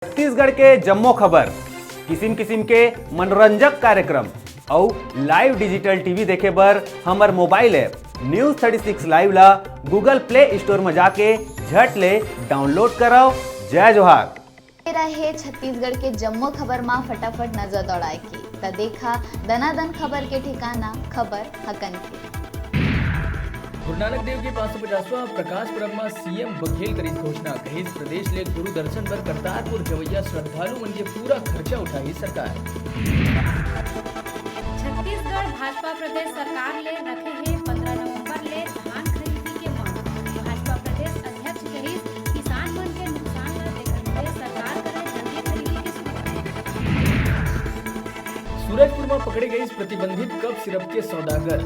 छत्तीसगढ़ के जम्मो खबर, किसिम किसिम के मनोरंजक कार्यक्रम और लाइव डिजिटल टीवी देखे बर हमर मोबाइल ऐप न्यूज 36 लाइव ला गूगल प्ले स्टोर में जाके झट ले डाउनलोड कराओ। जय जोहार। रहे छत्तीसगढ़ के जम्मो खबर में फटाफट नजर दौड़ाए की त देखा दनादन खबर के ठिकाना खबर हकन के। गुरु नानक देव के 550वां प्रकाश पर्व में सीएम बघेल करी घोषणा, कही प्रदेश ले गुरु दर्शन पर करतारपुर जवैया श्रद्धालु मन के पूरा खर्चा उठाई सरकार। छत्तीसगढ़ भाजपा प्रदेश सरकार ले रखे हैं 15 नवंबर ले धान खरीदी के मांग। भाजपा प्रदेश अध्यक्ष कही किसान मन के नुकसान ला देखते सरकार करे जल्दी खरीदी की सुविधा। सूरजपुर में पकड़े गए प्रतिबंधित कप सिरप के सौदागर,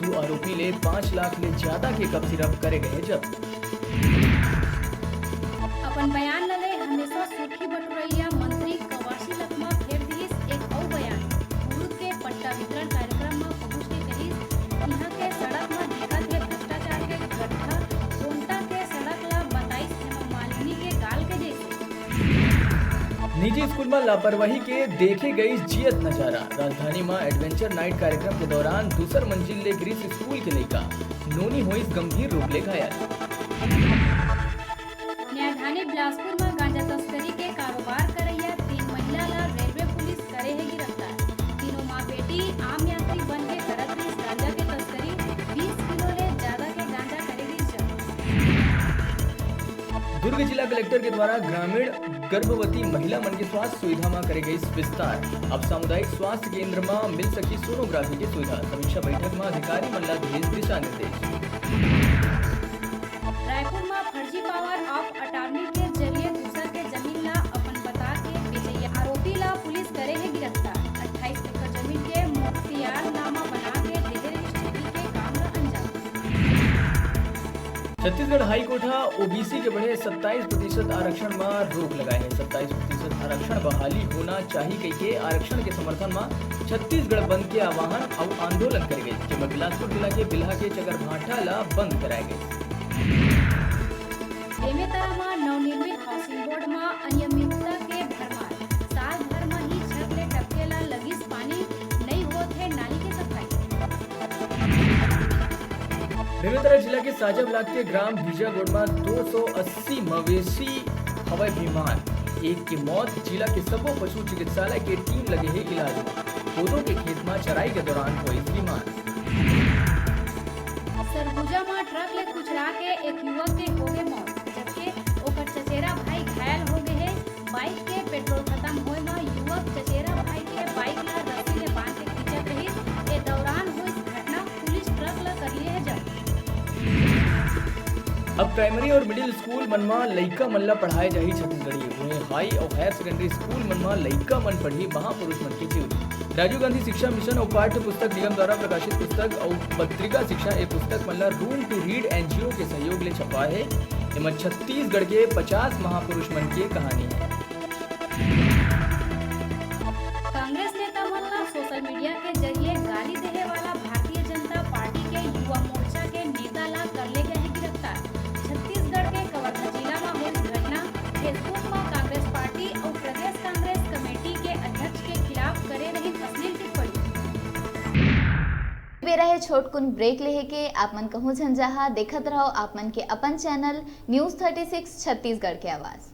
2 आरोपी ले 5 लाख ले ज्यादा के कप सिरप करे गए जब्त। अपन बयान ले हमेशा सुर्खी बटुरैया मंत्री कवासी लखमा फेर दिस एक और बयान। मुरुद के पट्टा वितरण कार्यक्रम में पहुंच के कही यहाँ के सड़क में दिक्कत है भ्रष्टाचार के गड्ढा, कोंटा के सड़क ला 22 हेमा मालिनी के गाल के जैसे। निजी स्कूल में लापरवाही के देखे गई जियत नजारा, राजधानी में एडवेंचर नाइट कार्यक्रम के दौरान दूसर मंजिल ले गिरी स्कूल के लड़का, नोनी हुई गंभीर रूप ले घायल। न्यायधानी बिलासपुर में गांजा तस्करी के कारोबार करैया 3 महिला ला रेलवे पुलिस करे है गिरफ्तार। तीनों माँ बेटी आम यात्री बन के करत रही गांजा के तस्करी, 20 किलो ले ज्यादा के गांजा करेगी जब्त। दुर्ग जिला कलेक्टर के द्वारा ग्रामीण गर्भवती महिला मन के स्वास्थ्य सुविधा में करे गई विस्तार, अब सामुदायिक स्वास्थ्य केंद्र में मिल सकी सोनोग्राफी की सुविधा। समीक्षा बैठक में अधिकारी मन ला दिए दिशा निर्देश। रायपुर में फर्जी पावर ऑफ अटॉर्नी के जरिए दूसर के जमीन ला अपन बता के बेचैया आरोपी ला पुलिस करे है गिरफ्तार। 28 एकड़ जमीन के मुख्तियारनामा बना के दे रजिस्ट्री के काम ला अंजाम। छत्तीसगढ़ हाई कोर्ट ओबीसी के बढ़े 27% आरक्षण में रोक लगाए है। 27% आरक्षण बहाली होना चाहिए कही के आरक्षण के समर्थन में छत्तीसगढ़ बंद के आह्वान और आंदोलन करे गए, जिसमें बिलासपुर जिला के बिल्हा के चकरभाठा ला बंद कराए गए। बेमेतरा में नवनिर्मित हाउसिंग बोर्ड में अनियमितता के भरमार, साल भर में ही छत ले टपकेला लगिस पानी, नहीं होत है नाली के सफाई। बेमेतरा जिला के साजा ब्लॉक के ग्राम बीजागोड़ में 280 मवेशी हवाई बीमार, एक की मौत। जिला के सबो पशु चिकित्सालय के टीम लगे है इलाज में, पौधों के खेत में चराई के दौरान हुई बीमार। सरगुजा में ट्रक ले कुचरा के एक युवक के हो गए मौत, जबकि ओकर चचेरा भाई घायल हो गए है। बाइक के पेट्रोल खत्म होए में युवक चचेरा भाई के बाइक ला रस्सी ले बांध के खींचत रही। ए दौरान हुई घटना पुलिस ट्रक ला कर लिए है जब्त। अब प्राइमरी और मिडिल स्कूल मन में लइका मन ला पढ़ाए जाही छत्तीसगढ़ी, वहीं हाई और हायर सेकेंडरी स्कूल मन में लइका मन पढ़ी महापुरुष मन के जीवनी। राजीव गांधी शिक्षा मिशन और पाठ्य पुस्तक निगम द्वारा प्रकाशित पुस्तक और पत्रिका शिक्षा ए पुस्तक मन ला रूम टू रीड एनजीओ के सहयोग ले छपा है। इनमें छत्तीसगढ़ के 50 महापुरुष मन की कहानी है। कांग्रेस नेता मन ला सोशल मीडिया के जरिए गाली देने वाला भारतीय जनता पार्टी के युवा मोर्चा के नेता ला कर ले गए है गिरफ्तार। छत्तीसगढ़ के कवर्धा जिला में हुई घटना, फेसबुक में कांग्रेस पार्टी और प्रदेश कांग्रेस कमेटी के अध्यक्ष के खिलाफ करे रही अश्लील टिप्पणी। बे रहे छोटकुन ब्रेक लेहे के आप मन कहूँ झंझाहा देखत रहो आप मन के अपन चैनल न्यूज 36 छत्तीसगढ़ के आवाज।